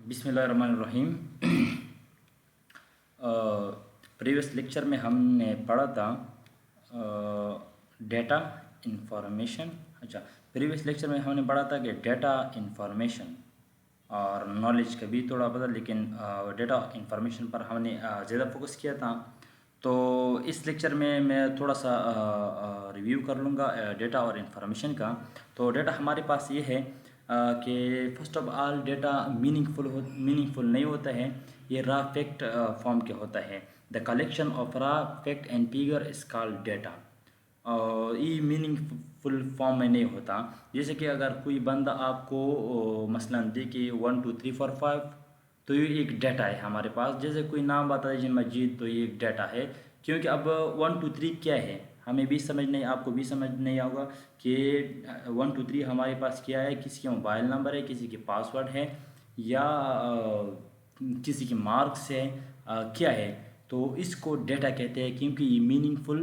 बिस्मिल्लाहिर्रहमानिर्रहीम। Previous lecture में हमने पढ़ा था डेटा इंफॉर्मेशन। प्रीवियस लेक्चर में हमने पढ़ा था कि डेटा इंफॉर्मेशन और नॉलेज का भी थोड़ा पता, लेकिन डेटा इंफॉर्मेशन पर हमने ज़्यादा फोकस किया था। तो इस लेक्चर में मैं थोड़ा सा रिव्यू कर लूँगा डेटा और इंफॉर्मेशन का। तो डेटा हमारे पास ये है कि first of all data meaningful नहीं होता है, ये रा फैक्ट फॉर्म के होता है। द कलेक्शन ऑफ रा fact and figure is called data. ये मीनिंगफुल फॉर्म में नहीं होता। जैसे कि अगर कोई बंदा आपको मसलन दे कि 1 2 3 4 5, तो ये एक डाटा है हमारे पास। जैसे कोई नाम बता दीजिए मजीद, तो ये एक डाटा है। क्योंकि अब 1 2 3 क्या है हमें भी समझ नहीं, आपको भी समझ नहीं आएगा कि 1 2 3 हमारे पास क्या है। किसी के मोबाइल नंबर है, किसी के पासवर्ड है, या किसी के मार्क्स है, क्या है। तो इसको डेटा कहते हैं क्योंकि ये मीनिंगफुल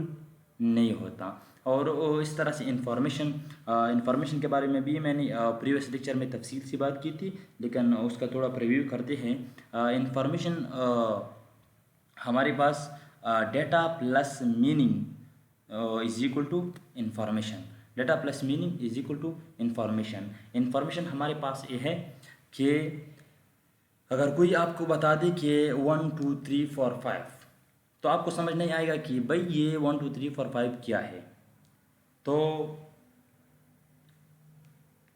नहीं होता। और इस तरह से इंफॉर्मेशन के बारे में भी मैंने प्रीवियस लेक्चर में तफसील से बात की थी, लेकिन उसका थोड़ा प्रीव्यू करते हैं। इंफॉर्मेशन हमारे पास data plus meaning is equal to information. Data plus meaning is equal to information. Information हमारे पास ये है कि अगर कोई आपको बता दे कि 1 2 3 4 5, तो आपको समझ नहीं आएगा कि भाई ये 1 2 3 4 5 क्या है। तो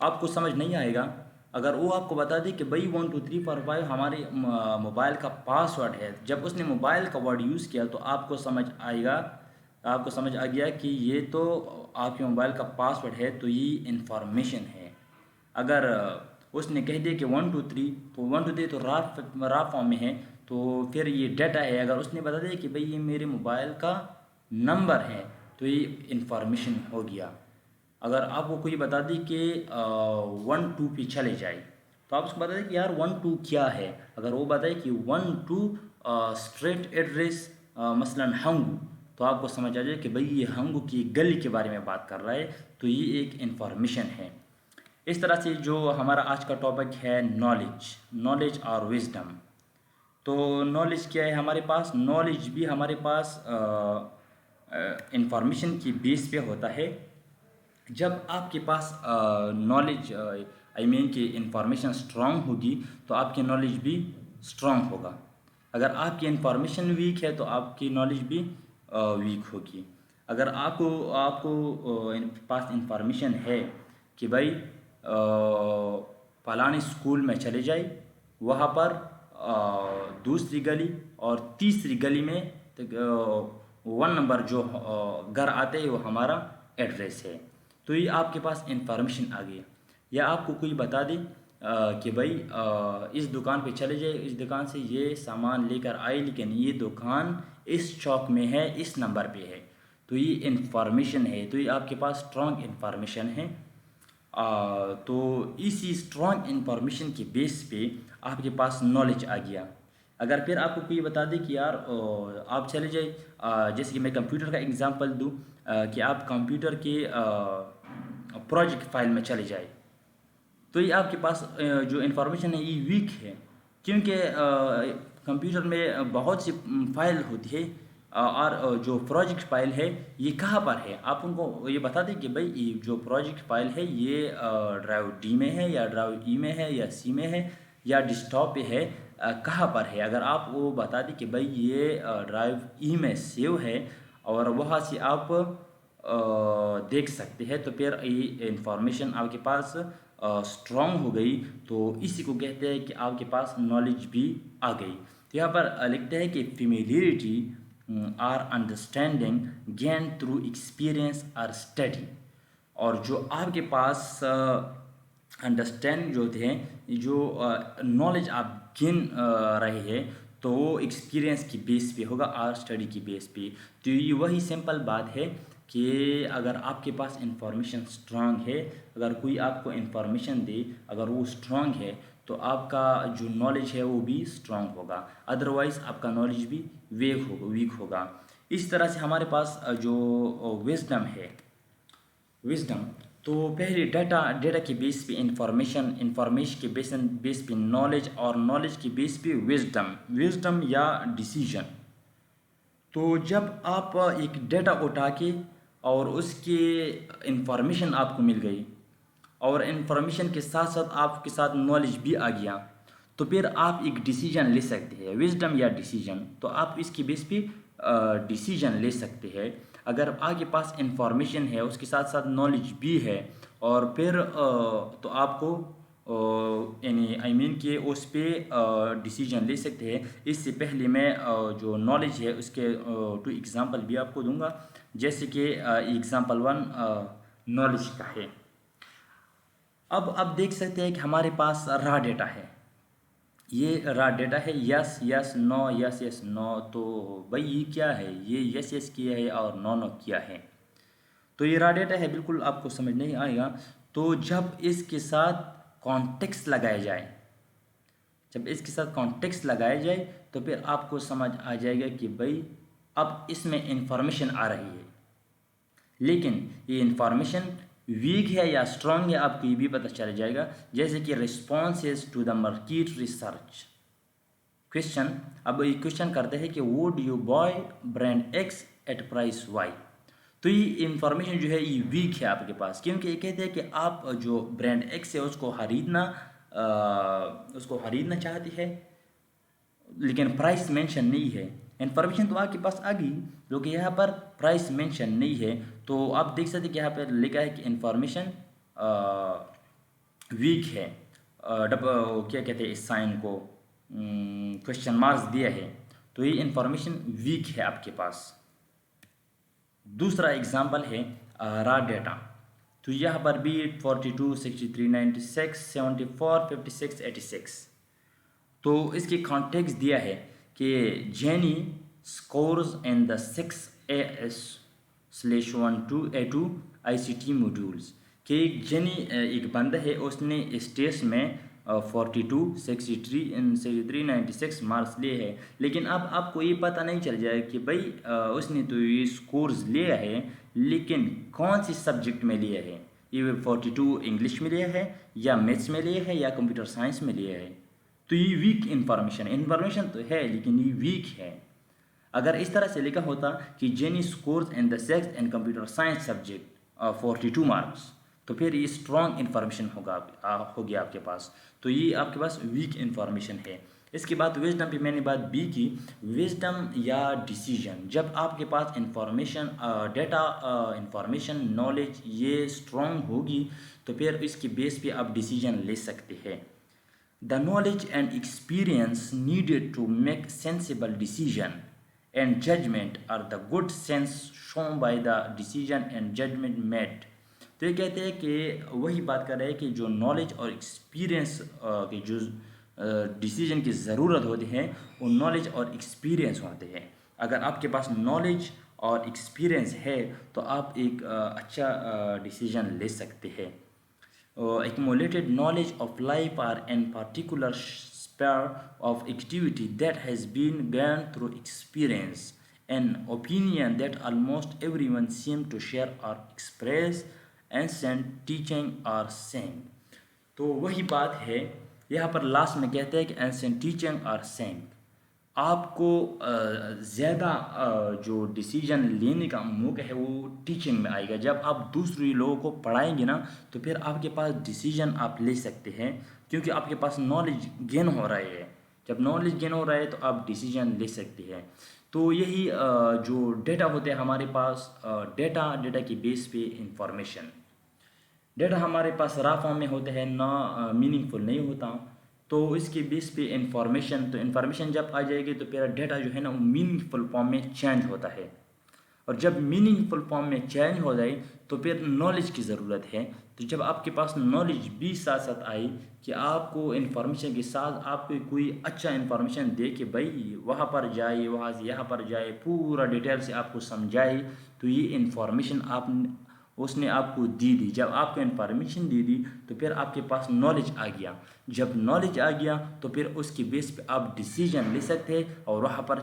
आपको समझ नहीं आएगा। अगर वो आपको बता दे कि भाई 1 2 3 4 5 हमारे मोबाइल का पासवर्ड है, जब उसने मोबाइल का वर्ड यूज़ किया तो आपको समझ आ गया कि ये तो आपके मोबाइल का पासवर्ड है, तो ये इंफॉर्मेशन है। अगर उसने कह दिया कि 1 2 3, तो 1 2 3 तो रा फॉर्म में है, तो फिर ये डाटा है। अगर उसने बता दिया कि भाई ये मेरे मोबाइल का नंबर है, तो ये इंफॉर्मेशन हो गया। अगर आपको कोई बता दी कि 1 2 पे चले जाए, तो आप उसको बता दें कि यार 1 2 क्या है। अगर वो बताए कि 1 2 स्ट्रेट एड्रेस मसलन हंगू, तो आपको समझ आ जाए कि भाई ये हंगू की गली के बारे में बात कर रहा है, तो ये एक इंफॉर्मेशन है। इस तरह से जो हमारा आज का टॉपिक है नॉलेज और विजडम। तो नॉलेज क्या है हमारे पास? नॉलेज भी हमारे पास इंफॉर्मेशन की बेस पे होता है। जब आपके पास नॉलेज आई मीन कि इंफॉर्मेशन स्ट्रांग होगी, तो आपकी नॉलेज भी स्ट्रांग होगा। अगर आपकी इंफॉर्मेशन वीक है, तो आपकी नॉलेज भी वीक होगी। अगर आपको पास इंफॉर्मेशन है कि भाई फलाने स्कूल में चले जाए, वहाँ पर दूसरी गली और तीसरी गली में 1 नंबर जो घर आते हैं वो हमारा एड्रेस है, तो ये आपके पास इंफॉर्मेशन आ गई। या आपको कोई बता दे कि भाई इस दुकान पे चले जाए, इस दुकान से ये सामान लेकर आए, लेकिन ये दुकान इस चौक में है, इस नंबर पे है, तो ये इंफॉर्मेशन है। तो ये आपके पास स्ट्रॉन्ग इंफॉर्मेशन है। तो इसी स्ट्रॉन्ग इंफॉर्मेशन के बेस पे आपके पास नॉलेज आ गया। अगर फिर आपको कोई बता दे कि यार आप चले जाए, जैसे कि मैं कंप्यूटर का एग्जांपल दूं, कि आप कंप्यूटर के प्रोजेक्ट फाइल में चले जाए, तो ये आपके पास जो इन्फॉर्मेशन है ये वीक है। क्योंकि कंप्यूटर में बहुत सी फाइल होती है, और जो प्रोजेक्ट फाइल है ये कहाँ पर है, आप उनको ये बता दें कि भाई ये जो प्रोजेक्ट फाइल है ये ड्राइव डी में है, या ड्राइव ई में है, या सी में है, या डेस्कटॉप पे है, कहाँ पर है। अगर आप वो बता दें कि भाई ये ड्राइव ई में सेव है और वहाँ से आप देख सकते हैं, तो फिर ये इंफॉर्मेशन आपके पास स्ट्रॉन्ग हो गई। तो इसी को कहते हैं कि आपके पास नॉलेज भी आ गई। तो यहाँ पर लिखते हैं कि familiarity or understanding gain through experience or study. और जो आपके पास अंडरस्टैंड जो थे, जो नॉलेज आप गेन रहे हैं, तो वो एक्सपीरियंस की बेस पे होगा और स्टडी की बेस पे। तो ये वही सिंपल बात है कि अगर आपके पास इंफॉर्मेशन स्ट्रांग है, अगर कोई आपको इंफॉर्मेशन दे, अगर वो स्ट्रांग है, तो आपका जो नॉलेज है वो भी स्ट्रांग होगा। अदरवाइज़ आपका नॉलेज भी वीक होगा। इस तरह से हमारे पास जो विजडम है, तो पहले डेटा के बेस पे इंफॉर्मेशन के बेस पे नॉलेज, और नॉलेज के बेस पे विजडम या डिसीजन। तो जब आप एक डेटा उठा के और उसके इंफॉर्मेशन आपको मिल गई, और इंफॉर्मेशन के साथ साथ आपके साथ नॉलेज भी आ गया, तो फिर आप एक डिसीजन ले सकते हैं, विजडम या डिसीजन। तो आप इसके बेस पे डिसीजन ले सकते हैं। अगर आपके पास इंफॉर्मेशन है, उसके साथ साथ नॉलेज भी है, और फिर तो आपको यानी आई मीन कि उस पर डिसीजन ले सकते हैं। इससे पहले मैं जो नॉलेज है उसके 2 एग्जांपल भी आपको दूंगा। जैसे कि एग्जांपल 1 नॉलेज का है। अब आप देख सकते हैं कि हमारे पास रा डेटा है, ये रा डेटा है, yes yes no, yes yes no. तो भाई ये क्या है, ये यस यस किया है और नो नो किया है। तो ये रा डेटा है, बिल्कुल आपको समझ नहीं आएगा। तो जब इसके साथ कॉन्टेक्स्ट लगाया जाए, तो फिर आपको समझ आ जाएगा कि भाई अब इसमें इंफॉर्मेशन आ रही है, लेकिन ये इंफॉर्मेशन वीक है या स्ट्रॉन्ग है आपको ये भी पता चल जाएगा। जैसे कि responses to the market research question. अब ये क्वेश्चन करते हैं कि would you buy brand X at price Y. तो ये इंफॉर्मेशन जो है ये वीक है आपके पास, क्योंकि ये कहते हैं कि आप जो ब्रांड एक्स है उसको खरीदना चाहती है, लेकिन प्राइस मेंशन नहीं है। इन्फॉर्मेशन तो आपके पास आ गई, जो कि यहाँ पर प्राइस मेंशन नहीं है। तो आप देख सकते हैं कि यहाँ पर लिखा है कि इन्फॉर्मेशन वीक है। क्या कहते हैं इस साइन को, क्वेश्चन मार्क्स दिया है, तो ये इन्फॉर्मेशन वीक है आपके पास। दूसरा एग्जांपल है रा डेटा। तो यहाँ पर भी 42, 63, 96, 74, 56, 86। तो इसके कॉन्टेक्स्ट दिया है कि jenny scores in the 6AS/1-2A2 ICT modules. कि जेनी एक बंदा है, उसने इस टेस्ट में 42, 63, 96 मार्क्स लिए हैं। लेकिन अब आपको ये पता नहीं चल जाए कि भाई उसने तो ये स्कोर्स लिया है, लेकिन कौन सी सब्जेक्ट में लिया है। ये 42 इंग्लिश में लिया है, या मैथ्स में लिया है, या कंप्यूटर साइंस में लिया है। तो ये वीक इन्फॉर्मेशन तो है, लेकिन ये वीक है। अगर इस तरह से लिखा होता कि jenny scores in the sex and computer science subject 42 marks, तो फिर ये स्ट्रॉन्ग इन्फॉर्मेशन हो गया आपके पास। तो ये आपके पास वीक इन्फॉर्मेशन है। इसके बाद विजडम पे मैंने बात बी की, विजडम या डिसीजन। जब आपके पास इंफॉर्मेशन नॉलेज ये स्ट्रॉन्ग होगी, तो फिर इसके बेस पे आप डिसीजन ले सकते हैं। The knowledge and experience needed to make sensible decision and judgment are the good sense shown by the decision and judgment made। तो ये कहते हैं कि वही बात कर रहे हैं कि जो नॉलेज और एक्सपीरियंस के जो डिसीजन की ज़रूरत होती है, वो नॉलेज और एक्सपीरियंस होते हैं। अगर आपके पास नॉलेज और एक्सपीरियंस है, तो आप एक अच्छा डिसीजन ले सकते हैं। Accumulated knowledge of life are in particular sphere of activity that has been gained through experience, an opinion that almost everyone seems to share or express, ancient teaching or saying। तो वही बात है, यहाँ पर last में कहते हैं कि ancient teaching or saying। आपको ज़्यादा जो डिसीजन लेने का मौका है वो टीचिंग में आएगा। जब आप दूसरे लोगों को पढ़ाएंगे ना, तो फिर आपके पास डिसीजन आप ले सकते हैं, क्योंकि आपके पास नॉलेज गेन हो रहा है। जब नॉलेज गेन हो रहा है तो आप डिसीजन ले सकते हैं। तो यही जो डेटा होते हैं हमारे पास, डेटा के बेस पे इंफॉर्मेशन। डेटा हमारे पास रा फॉर्म में होता है, ना मीनिंगफुल नहीं होता। तो इसके बेस पे इंफॉर्मेशन जब आ जाएगी, तो फिर डेटा जो है ना वो मीनिंगफुल फॉर्म में चेंज होता है। और जब मीनिंगफुल फॉर्म में चेंज हो जाए, तो फिर नॉलेज की ज़रूरत है। तो जब आपके पास नॉलेज भी साथ साथ आई कि आपको इन्फॉर्मेशन के साथ आपको कोई अच्छा इन्फॉर्मेशन दे कि भाई वहाँ पर जाए, वहाँ से यहाँ पर जाए, पूरा डिटेल से आपको समझाए, तो ये इन्फॉर्मेशन उसने आपको दी। जब आपको इन्फॉर्मेशन दी, तो फिर आपके पास नॉलेज आ गया। जब नॉलेज आ गया, तो फिर उसके बेस पे आप डिसीजन ले सकते हैं, और वहाँ पर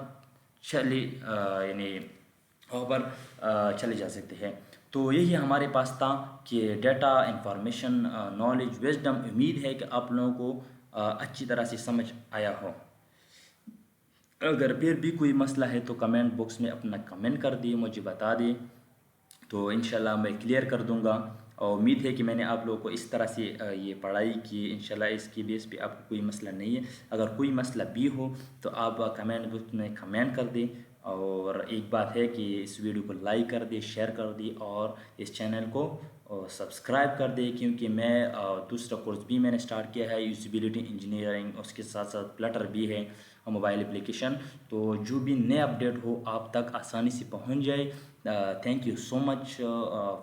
चले जा सकते हैं। तो यही हमारे पास था कि डेटा इंफॉर्मेशन नॉलेज विजडम। उम्मीद है कि आप लोगों को अच्छी तरह से समझ आया हो। अगर फिर भी कोई मसला है तो कमेंट बॉक्स में अपना कमेंट कर दिए, मुझे बता दें, तो इंशाल्लाह मैं क्लियर कर दूंगा। और उम्मीद है कि मैंने आप लोगों को इस तरह से ये पढ़ाई की, इंशाल्लाह इसकी बेस पे आपको कोई मसला नहीं है। अगर कोई मसला भी हो तो आप कमेंट बॉक्स में कमेंट कर दें। और एक बात है कि इस वीडियो को लाइक कर दे, शेयर कर दी और इस चैनल को सब्सक्राइब कर दे, क्योंकि मैं दूसरा कोर्स भी मैंने स्टार्ट किया है यूजिबिलिटी इंजीनियरिंग, उसके साथ साथ फ्लटर भी है मोबाइल एप्लीकेशन। तो जो भी नए अपडेट हो आप तक आसानी से पहुंच जाए। Thank you so much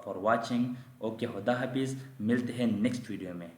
for watching. Okay, खुदा हाफिज़, मिलते हैं नेक्स्ट वीडियो में।